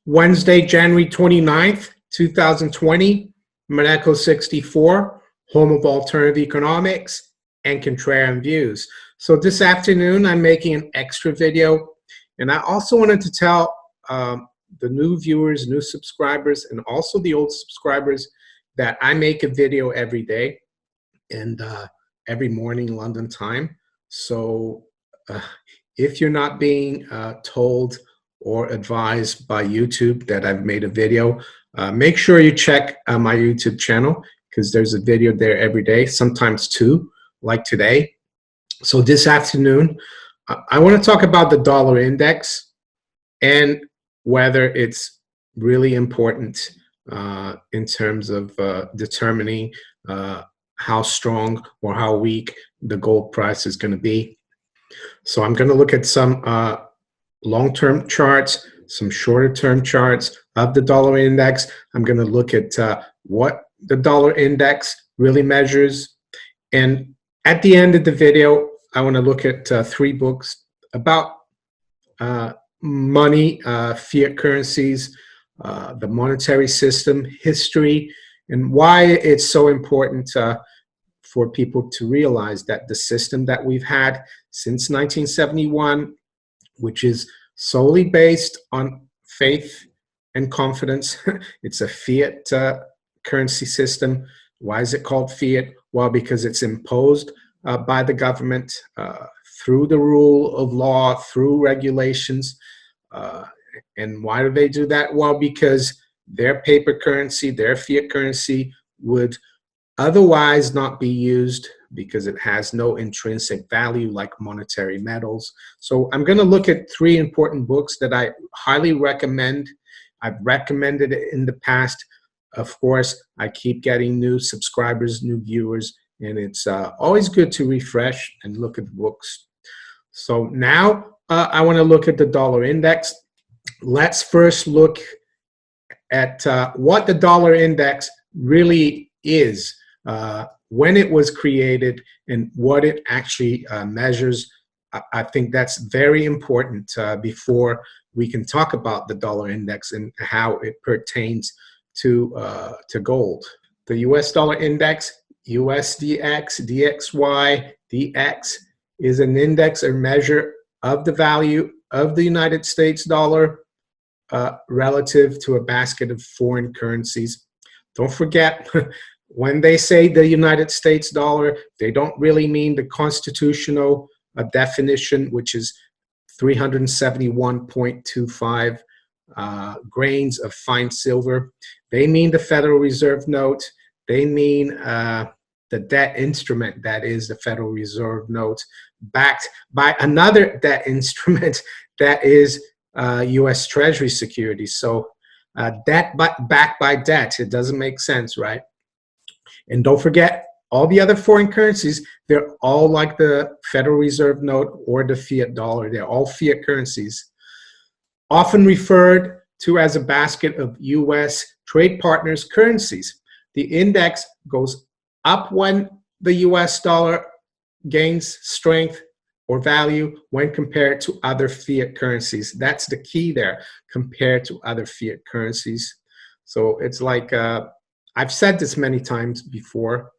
Wednesday, January 29th, 2020, Maneco 64, home of alternative economics and contrarian views. So this afternoon, I'm making an extra video, and I also wanted to tell the new viewers, new subscribers, and also the old subscribers that I make a video every day and every morning London time. So if you're not being told or advised by YouTube that I've made a video, make sure you check my YouTube channel, because there's a video there every day, sometimes two, like today. So this afternoon, I want to talk about the dollar index and whether it's really important in terms of determining how strong or how weak the gold price is going to be. So I'm going to look at some long-term charts, some shorter-term charts of the dollar index. I'm going to look at what the dollar index really measures. And at the end of the video, I want to look at three books about money, fiat currencies, the monetary system, history, and why it's so important for people to realize that the system that we've had since 1971, which is solely based on faith and confidence. It's a fiat currency system. Why is it called fiat? Well, because it's imposed by the government through the rule of law, through regulations. And why do they do that? Well, because their paper currency, their fiat currency, would otherwise not be used because it has no intrinsic value like monetary metals. So I'm going to look at three important books that I highly recommend. I've recommended it in the past. Of course, I keep getting new subscribers, new viewers, and it's always good to refresh and look at the books. So now I want to look at the dollar index. Let's first look at what the dollar index really is, when it was created, and what it actually measures. I think that's very important before we can talk about the dollar index and how it pertains to gold. The US dollar index, USDX, DXY, DX, is an index or measure of the value of the United States dollar relative to a basket of foreign currencies. Don't forget, when they say the United States dollar, they don't really mean the constitutional definition, which is 371.25 grains of fine silver. They mean the Federal Reserve note. They mean the debt instrument, that is the Federal Reserve note, backed by another debt instrument that is U.S. Treasury securities. So debt backed by debt, it doesn't make sense, right? And don't forget, all the other foreign currencies, they're all like the Federal Reserve note or the fiat dollar. They're all fiat currencies, often referred to as a basket of U.S. trade partners' currencies. The index goes up when the U.S. dollar gains strength or value when compared to other fiat currencies. That's the key there, compared to other fiat currencies. So it's like, I've said this many times before,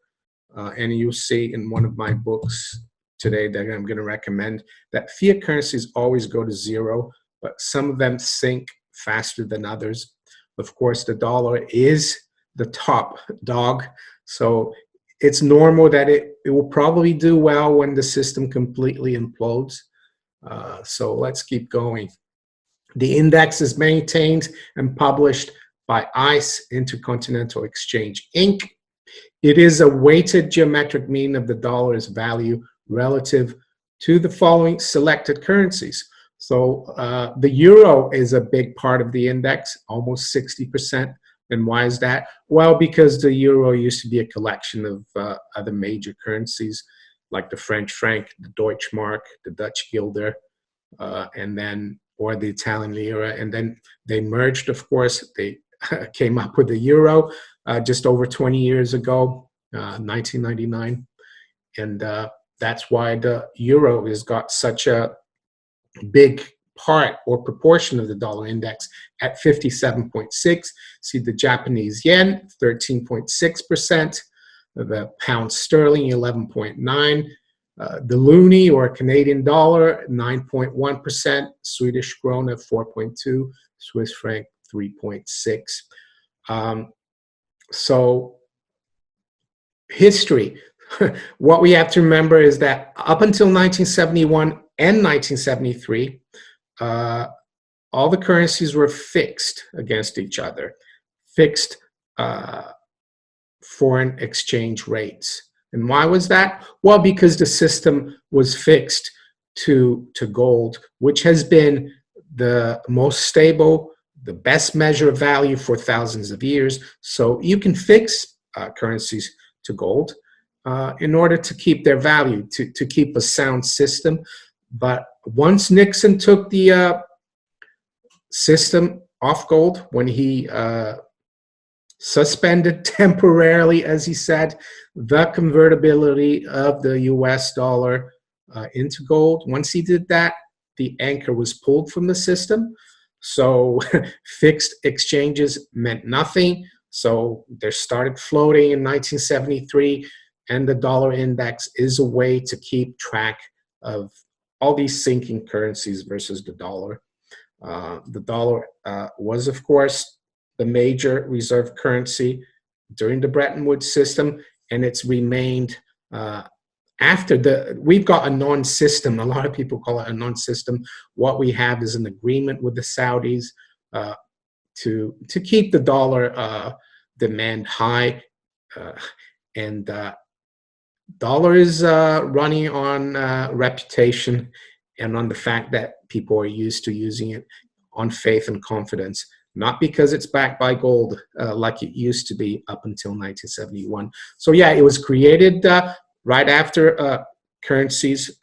and you'll see in one of my books today that I'm going to recommend, that fiat currencies always go to zero, but some of them sink faster than others. Of course, the dollar is the top dog, so it's normal that it will probably do well when the system completely implodes. So let's keep going. The index is maintained and published by ICE, Intercontinental Exchange, Inc. It is a weighted geometric mean of the dollar's value relative to the following selected currencies. So the euro is a big part of the index, almost 60%. And why is that? Well, because the euro used to be a collection of other major currencies like the French franc, the Deutsche Mark, the Dutch guilder, and then, or the Italian lira. And then they merged, of course. They came up with the euro just over 20 years ago, 1999. And that's why the euro has got such a big part or proportion of the dollar index at 57.6. See the Japanese yen, 13.6%, the pound sterling, 11.9%, the loonie or Canadian dollar, 9.1%, Swedish krona, 4.2%, Swiss franc, 3.6%. So history. What we have to remember is that up until 1971 and 1973, all the currencies were fixed against each other, fixed foreign exchange rates. And why was that? Well, because the system was fixed to gold, which has been the most stable, the best measure of value for thousands of years. So you can fix currencies to gold in order to keep their value, to keep a sound system. But once Nixon took the system off gold, when he suspended temporarily, as he said, the convertibility of the US dollar into gold, once he did that, the anchor was pulled from the system. So fixed exchanges meant nothing. So they started floating in 1973, and the dollar index is a way to keep track of all these sinking currencies versus the dollar. The dollar was, of course, the major reserve currency during the Bretton Woods system, and it's remained after we've got a non-system. A lot of people call it a non-system. What we have is an agreement with the Saudis to keep the dollar demand high, and dollar is running on reputation and on the fact that people are used to using it on faith and confidence, not because it's backed by gold like it used to be up until 1971. So yeah, it was created right after currencies,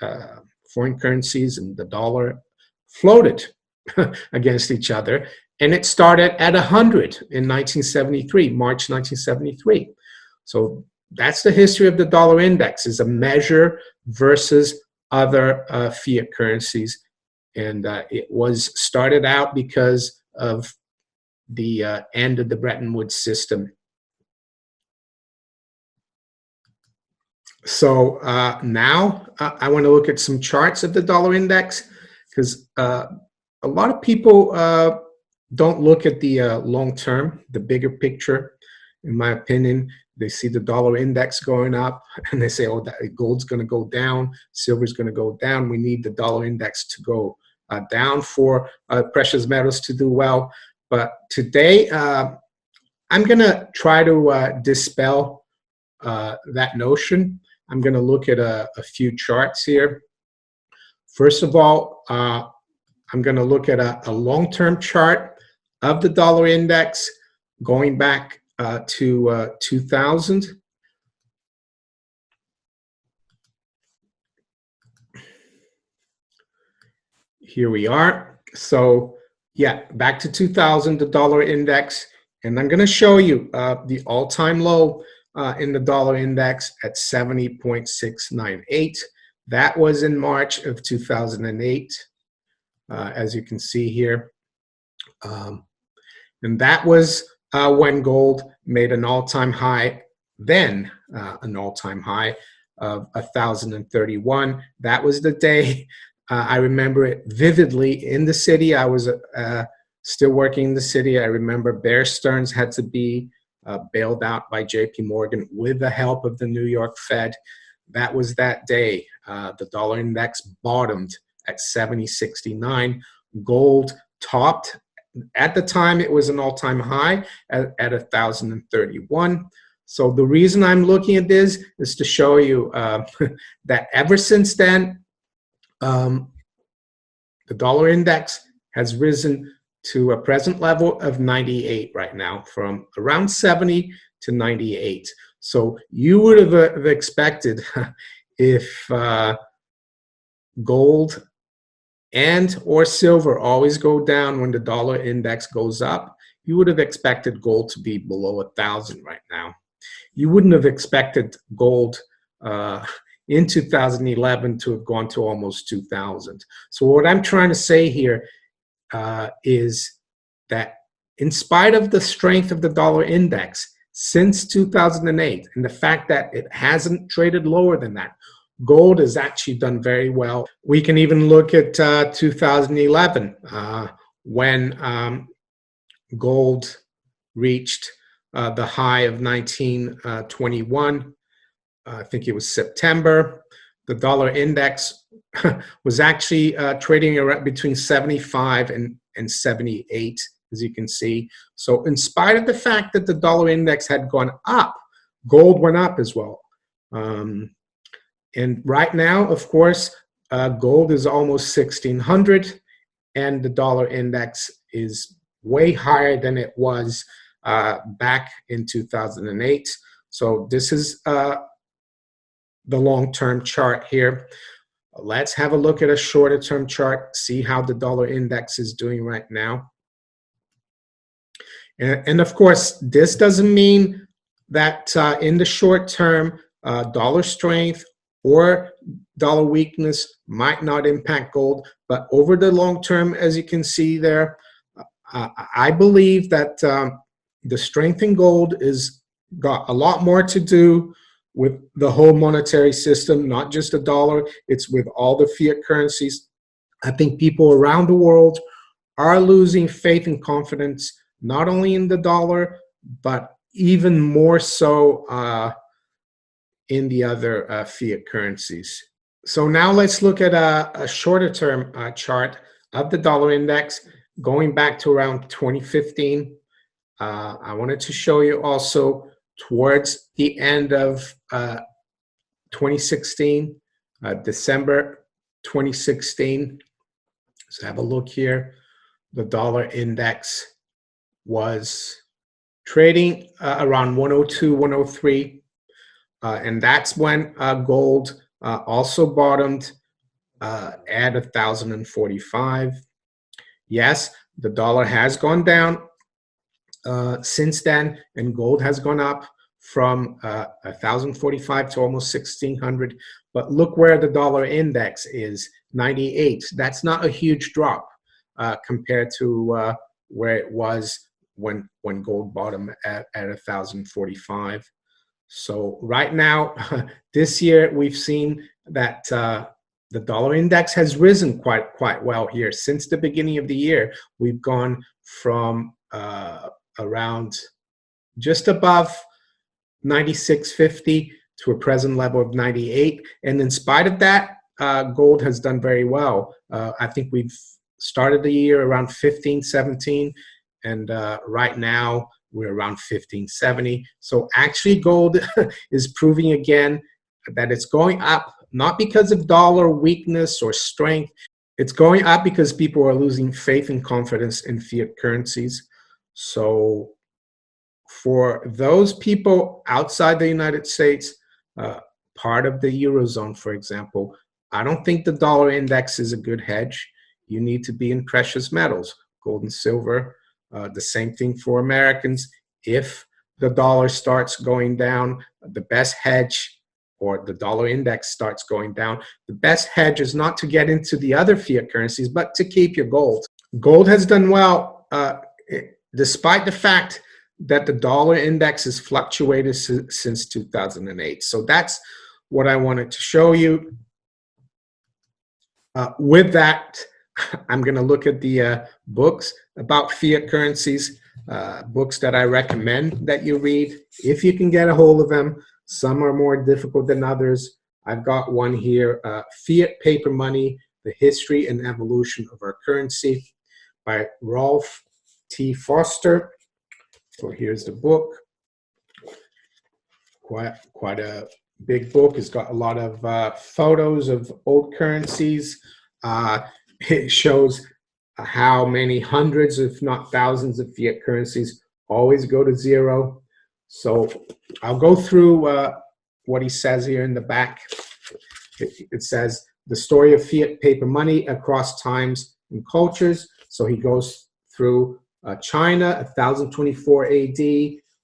foreign currencies and the dollar floated against each other. And it started at 100 in 1973, March 1973. So that's the history of the dollar index, is a measure versus other fiat currencies. And it was started out because of the end of the Bretton Woods system. So now I want to look at some charts of the dollar index, because a lot of people don't look at the long term, the bigger picture. In my opinion, they see the dollar index going up and they say, oh, that gold's going to go down, silver's going to go down. We need the dollar index to go down for precious metals to do well. But today, I'm going to try to dispel that notion. I'm going to look at a few charts here. First of all, I'm going to look at a long-term chart of the dollar index going back to 2000. Here we are. So yeah, back to 2000, the dollar index. And I'm going to show you the all-time low in the dollar index at 70.698. That was in March of 2008, as you can see here. And that was when gold made an all-time high, then an all-time high of 1,031. That was the day, I remember it vividly in the city. I was still working in the city. I remember Bear Stearns had to be bailed out by JP Morgan with the help of the New York Fed. That was that day. The dollar index bottomed at 70.69. Gold topped. At the time, it was an all-time high at 1,031. So the reason I'm looking at this is to show you that ever since then, the dollar index has risen to a present level of 98 right now, from around 70 to 98. So you would have expected if gold and or silver always go down when the dollar index goes up, you would have expected gold to be below 1,000 right now. You wouldn't have expected gold in 2011 to have gone to almost 2,000. So what I'm trying to say here is that in spite of the strength of the dollar index since 2008 and the fact that it hasn't traded lower than that, gold has actually done very well. We can even look at 2011 when gold reached the high of 1921. I think it was September. The dollar index was actually trading around between 75 and 78, as you can see. So in spite of the fact that the dollar index had gone up, gold went up as well. And right now, of course, gold is almost 1,600, and the dollar index is way higher than it was back in 2008. So this is the long-term chart here. Let's have a look at a shorter-term chart, see how the dollar index is doing right now. And of course, this doesn't mean that in the short term, dollar strength or dollar weakness might not impact gold, but over the long term, as you can see there, I believe that the strength in gold is got a lot more to do with the whole monetary system, not just the dollar. It's with all the fiat currencies. I think people around the world are losing faith and confidence, not only in the dollar, but even more so in the other fiat currencies. So now let's look at a shorter term chart of the dollar index going back to around 2015. I wanted to show you also towards the end of 2016, December 2016. So have a look here. The dollar index was trading around 102, 103. And that's when gold also bottomed at 1,045. Yes, the dollar has gone down since then, and gold has gone up from 1,045 to almost 1,600. But look where the dollar index is, 98. That's not a huge drop compared to where it was when gold bottomed at 1,045. So right now, this year, we've seen that the dollar index has risen quite well here. Since the beginning of the year, we've gone from around just above 96.50 to a present level of 98. And in spite of that, gold has done very well. I think we've started the year around 1517, and right now we're around 1570. So actually gold is proving again that it's going up, not because of dollar weakness or strength. It's going up because people are losing faith and confidence in fiat currencies. So for those people outside the United States, part of the Eurozone, for example, I don't think the dollar index is a good hedge. You need to be in precious metals, gold and silver. The same thing for Americans. If the dollar starts going down, the best hedge, or the dollar index starts going down, the best hedge is not to get into the other fiat currencies, but to keep your gold. Gold has done well, despite the fact that the dollar index has fluctuated since 2008. So that's what I wanted to show you. With that, I'm going to look at the books about fiat currencies, books that I recommend that you read if you can get a hold of them. Some are more difficult than others. I've got one here, Fiat Paper Money, The History and Evolution of Our Currency by Rolf T. Foster. So here's the book. Quite a big book. It's got a lot of photos of old currencies. It shows how many hundreds, if not thousands, of fiat currencies always go to zero. So I'll go through what he says here in the back. It says the story of fiat paper money across times and cultures. So he goes through China, 1024 AD.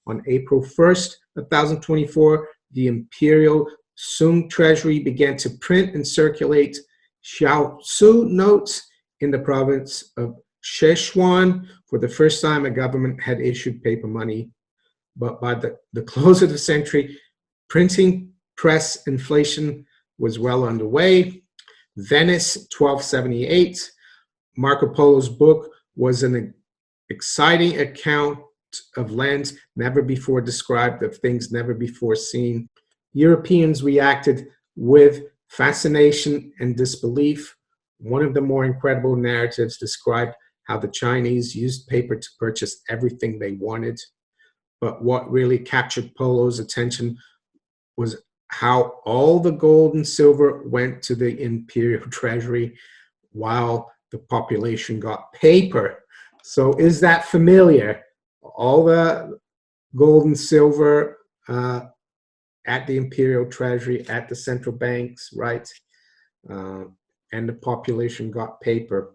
On April 1st, 1024, the imperial Soon Treasury began to print and circulate Xiaosu notes in the province of Sichuan. For the first time, a government had issued paper money. But by the close of the century, printing press inflation was well underway. Venice, 1278. Marco Polo's book was an exciting account of lands never before described, of things never before seen. Europeans reacted with fascination and disbelief. One of the more incredible narratives described how the Chinese used paper to purchase everything they wanted. But what really captured Polo's attention was how all the gold and silver went to the imperial treasury while the population got paper. So is that familiar? All the gold and silver at the imperial treasury, at the central banks, right? And the population got paper.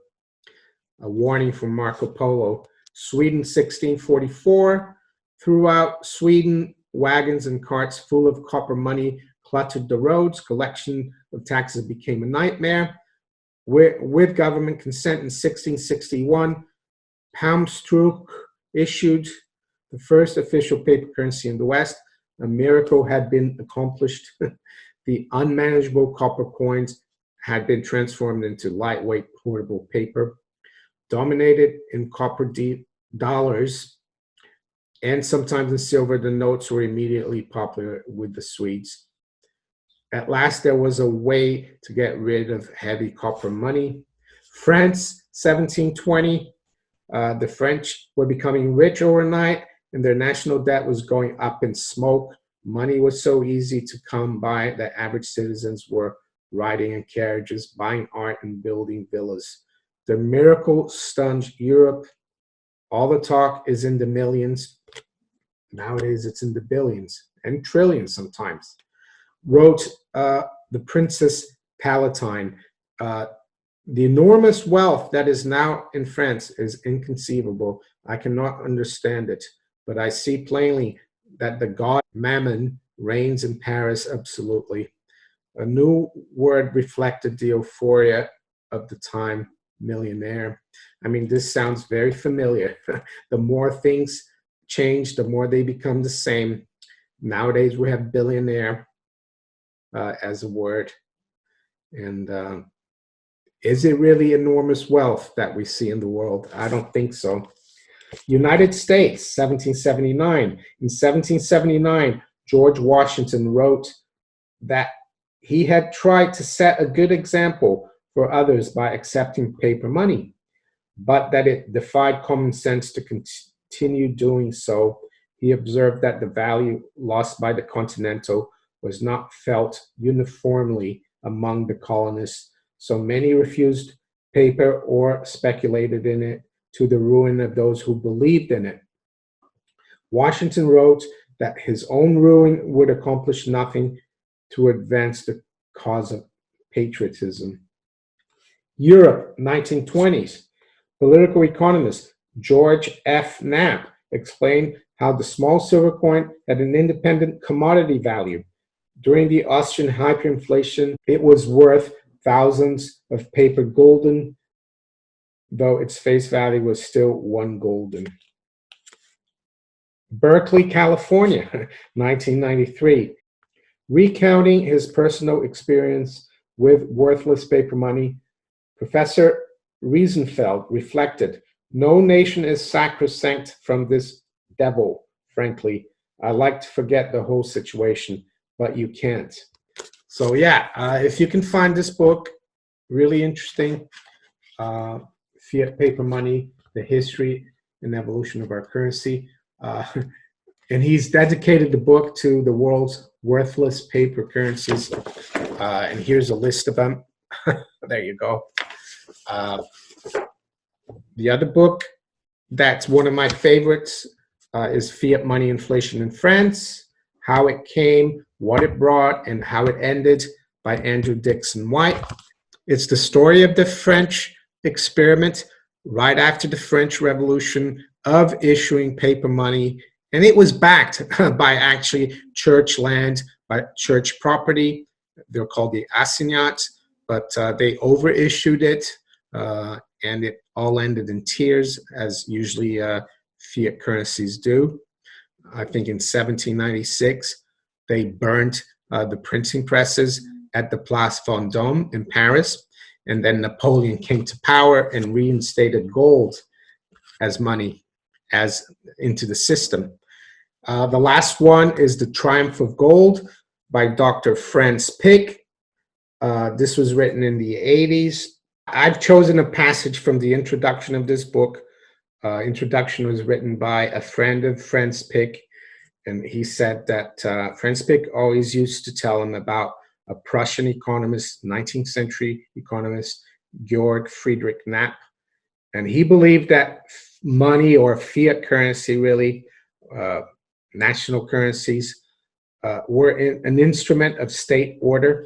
A warning from Marco Polo. Sweden, 1644. Throughout Sweden, wagons and carts full of copper money cluttered the roads. Collection of taxes became a nightmare. With government consent in 1661, Palmstruck issued the first official paper currency in the West. A miracle had been accomplished. The unmanageable copper coins had been transformed into lightweight portable paper. Dominated in copper dollars and sometimes in silver, the notes were immediately popular with the Swedes. At last, there was a way to get rid of heavy copper money. France, 1720. The French were becoming rich overnight, and their national debt was going up in smoke. Money was so easy to come by that average citizens were riding in carriages, buying art, and building villas. The miracle stunned Europe. All the talk is in the millions. Nowadays, it's in the billions and trillions sometimes. Wrote the Princess Palatine. The enormous wealth that is now in France is inconceivable. I cannot understand it, but I see plainly that the god Mammon reigns in Paris absolutely. A new word reflected the euphoria of the time, millionaire. I mean, this sounds very familiar. The more things change, the more they become the same. Nowadays, we have billionaire as a word. And is it really enormous wealth that we see in the world? I don't think so. United States, 1779. In 1779, George Washington wrote that he had tried to set a good example for others by accepting paper money, but that it defied common sense to continue doing so. He observed that the value lost by the Continental was not felt uniformly among the colonists, so many refused paper or speculated in it, to the ruin of those who believed in it. Washington wrote that his own ruin would accomplish nothing to advance the cause of patriotism. Europe, 1920s. Political economist George F. Knapp explained how the small silver coin had an independent commodity value. During the Austrian hyperinflation, it was worth thousands of paper gulden, though its face value was still 1 gulden. Berkeley, California, 1993. Recounting his personal experience with worthless paper money, Professor Riesenfeld reflected, "No nation is sacrosanct from this devil, frankly. I like to forget the whole situation, but you can't." So yeah, if you can find this book, really interesting. Fiat paper money, the history and evolution of our currency. And he's dedicated the book to the world's worthless paper currencies. And here's a list of them. There you go. The other book that's one of my favorites is Fiat Money Inflation in France, How It Came, What It Brought, and How It Ended by Andrew Dixon White. It's the story of the French experiment right after the French Revolution of issuing paper money And it was backed by actually church land, by church property. They're called the assignats, but they overissued it, and it all ended in tears, as usually fiat currencies do. I think in 1796, they burnt the printing presses at the Place Vendôme in Paris, and then Napoleon came to power and reinstated gold as money as into the system. The last one is The Triumph of Gold by Dr. Franz Pick. This was written in the 80s. I've chosen a passage from the introduction of this book. Introduction was written by a friend of Franz Pick, and he said that Franz Pick always used to tell him about a Prussian economist, 19th century economist, Georg Friedrich Knapp. And he believed that money, or fiat currency really, national currencies, were an instrument of state order,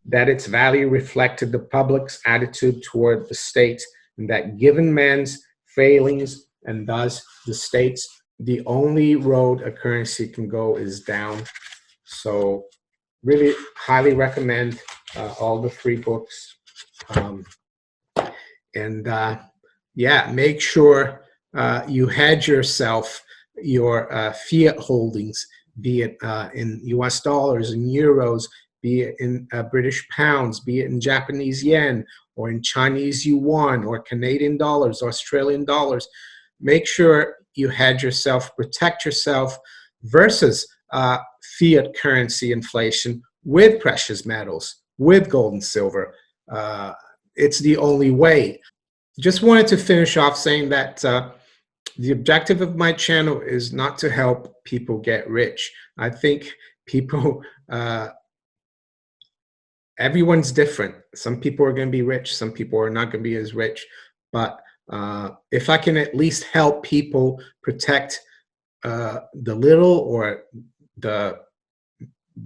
that its value reflected the public's attitude toward the state, and that given man's failings and thus the state's, the only road a currency can go is down. So really highly recommend all the free books. Yeah, make sure you hedge yourself, your fiat holdings, be it in US dollars, in euros, be it in British pounds, be it in Japanese yen, or in Chinese yuan, or Canadian dollars, Australian dollars. Make sure you hedge yourself, protect yourself versus fiat currency inflation with precious metals, with gold and silver. It's the only way. Just wanted to finish off saying that the objective of my channel is not to help people get rich. I think people, everyone's different. Some people are going to be rich, some people are not going to be as rich. But if I can at least help people protect the little or the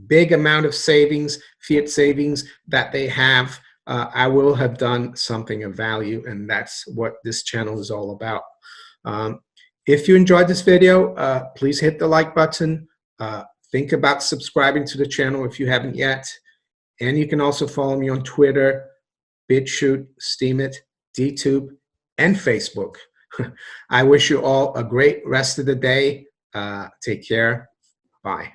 big amount of savings, fiat savings that they have, I will have done something of value, and that's what this channel is all about. If you enjoyed this video, please hit the like button. Think about subscribing to the channel if you haven't yet. And you can also follow me on Twitter, BitChute, Steemit, DTube, and Facebook. I wish you all a great rest of the day. Take care. Bye.